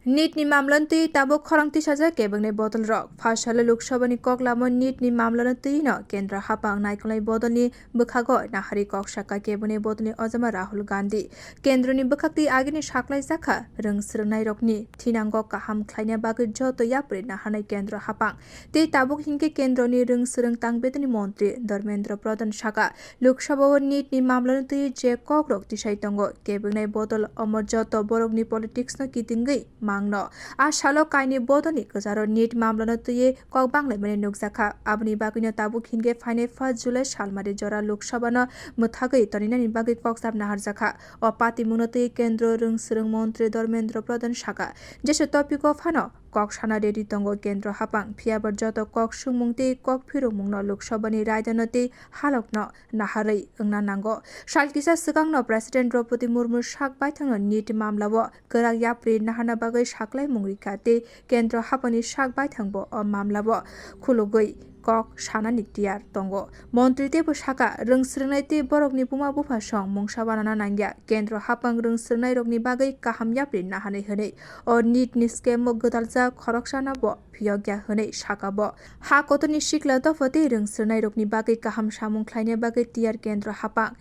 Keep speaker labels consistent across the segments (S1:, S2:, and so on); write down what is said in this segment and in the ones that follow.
S1: NEET नि मामलान तui tabo khorangti saja kebangni bodol rok phasalo loksabha ni koklamo NEET नि मामलान tui no kendra hapang naikolai bodol ni bukhago nahari kok saka kebangni bodol ni ojama Rahul Gandhi kendra ni bukhakti agini saklai jakha rungsrungnai rokni thinango kaham khlaina bagui joto yapri nahanai kendra hapang tei tabuk hingke kendra ni rungsrung tangbedani montri Dharmendra Pradhan saka loksabha NEET नि मामलान tui je kok rok tisai tongo kebangnai bodol amor joto borok ni politics no kitingui mangno a salo kaini bodoni gajaro NEET मामलानो तुये kok banglai mani nukjaka aboni bagui tabuk hinge faine 1 July salmari jora loksabha no muthagui toninani bagui koksap naharjaka o pati mungno tuye kendra rungsrung montri Dharmendra Pradhan saka jesu topiko phano kok sana ready tongo kendra hapang phiabar joto kok sungmungti kok phirungmungno loksabha ni raidanoti halokno naharei wngna nango salkisa swkangno President Draupadi Murmu sak baithangno NEET मामलाwo kwrak yapri nahana bagui saklai mungrika tei kendra hapani sak baithangbo o मामलाwo khulugui kok sanani tiyar tongo montri tebo saka rungsrungnai tei borokni buma bufa song mungsa banana nangya kendra hapang rungsrungnai rokni bagui kaham yapri nahanai hwnei o NEET ni scam o gdalja khoroksana bo phiyogya hwnei saka bo ha kotoni sikla dofati rungsrungnai rokni bagui kaham samung khlaina bagui tiyar kendra hapang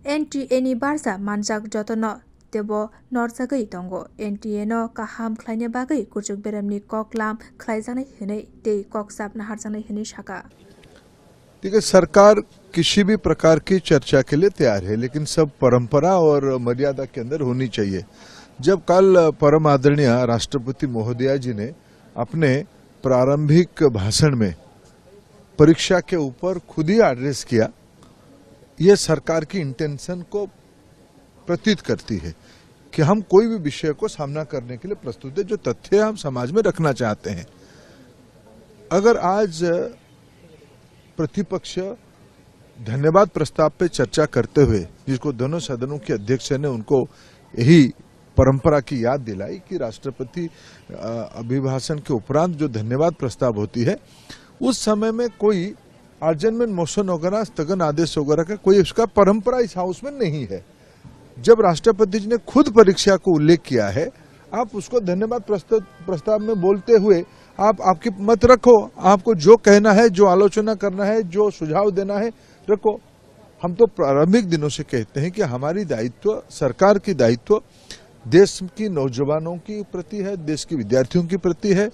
S1: NTA ni barja manjak jotono tebo norjagui tongo NTA no kaham khlaina bagui kuchuk beramni koklam khlaijanai hwnei tei koksap naharjanai hwnei saka
S2: देखिए सरकार किसी भी प्रकार की चर्चा के लिए तैयार है लेकिन सब परंपरा और मर्यादा के अंदर होनी चाहिए। जब कल परम आदरणीय राष्ट्रपति महोदया जी ने अपने प्रारंभिक भाषण में परीक्षा के ऊपर खुद ही एड्रेस किया, यह सरकार की इंटेंशन को प्रतीत करती है कि हम कोई भी विषय को सामना करने के लिए प्रस्तुत है जो तथ्य हम समाज में रखना चाहते हैं। अगर आज प्रतिपक्ष धन्यवाद प्रस्ताव पे चर्चा करते हुए जिसको दोनों सदनों के अध्यक्ष ने उनको यही परंपरा की याद दिलाई कि राष्ट्रपति अभिभाषण के उपरांत जो धन्यवाद प्रस्ताव होती है उस समय में कोई अर्जनमेंट मोशन वगैरह स्थगन आदेश वगैरह का कोई उसका परंपरा इस हाउस में नहीं है। जब राष्ट्रपति जी ने खुद परीक्षा को उल्लेख किया है, आप उसको धन्यवाद प्रस्ताव में बोलते हुए आप आपकी मत रखो, आपको जो कहना है, जो आलोचना करना है, जो सुझाव देना है रखो। हम तो प्रारंभिक दिनों से कहते हैं कि हमारी दायित्व, सरकार की दायित्व देश की नौजवानों की प्रति है, देश के विद्यार्थियों की प्रति है।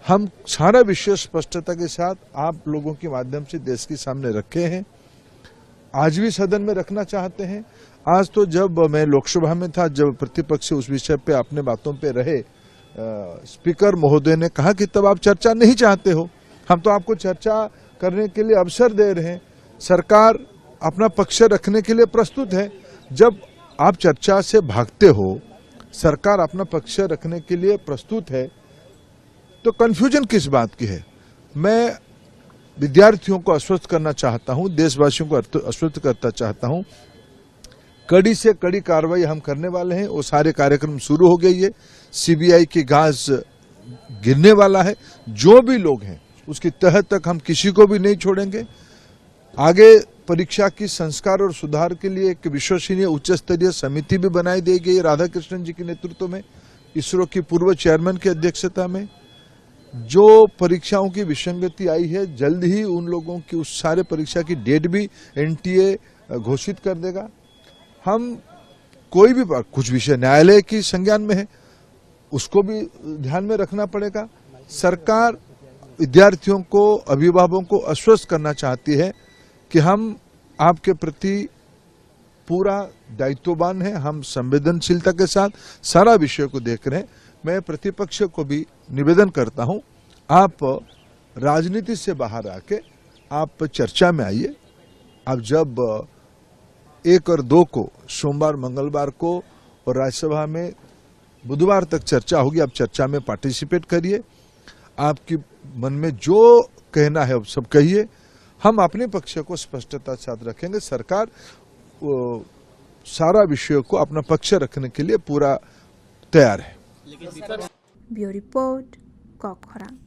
S2: हम सारा विषय स्पष्टता के साथ आप लोगों के माध्यम से देश के सामने रखे हैं, आज भी सदन में रखना चाहते हैं। आज तो जब मैं लोकसभा में था, जब प्रतिपक्ष उस विषय पे अपने बातों पे रहे, स्पीकर महोदय ने कहा कि तब आप चर्चा नहीं चाहते हो, हम तो आपको चर्चा करने के लिए अवसर दे रहे हैं, सरकार अपना पक्ष रखने के लिए प्रस्तुत है। जब आप चर्चा से भागते हो, सरकार अपना पक्ष रखने के लिए प्रस्तुत है, तो कंफ्यूजन किस बात की है। मैं विद्यार्थियों को आश्वस्त करना चाहता हूं, देशवासियों को आश्वस्त करना चाहता हूं, कड़ी से कड़ी कार्रवाई हम करने वाले हैं। वो सारे कार्यक्रम शुरू हो गई है, सीबीआई की गाज गिरने वाला है। जो भी लोग हैं उसकी तह तक हम किसी को भी नहीं छोड़ेंगे। आगे परीक्षा की संस्कार और सुधार के लिए एक विश्वसनीय उच्च स्तरीय समिति भी बनाई दी गई राधाकृष्णन जी के नेतृत्व में, इसरो की पूर्व चेयरमैन की अध्यक्षता में। जो परीक्षाओं की विसंगति आई है, जल्द ही उन लोगों की उस सारे परीक्षा की डेट भी एनटीए घोषित कर देगा। हम कोई भी कुछ विषय न्यायालय की संज्ञान में है, उसको भी ध्यान में रखना पड़ेगा। सरकार विद्यार्थियों को, अभिभावकों को आश्वस्त करना चाहती है कि हम आपके प्रति पूरा दायित्ववान है, हम संवेदनशीलता के साथ सारा विषय को देख रहे हैं। मैं प्रतिपक्ष को भी निवेदन करता हूं, आप राजनीति से बाहर आके आप चर्चा में आइए। आप जब 1 और 2 को सोमवार मंगलवार को और राज्यसभा में बुधवार तक चर्चा होगी, आप चर्चा में पार्टिसिपेट करिए। आपकी मन में जो कहना है सब कहिए, हम अपने पक्ष को स्पष्टता के साथ रखेंगे। सरकार सारा विषय को अपना पक्ष रखने के लिए पूरा तैयार है।
S1: Bureau report, Kok खरांग।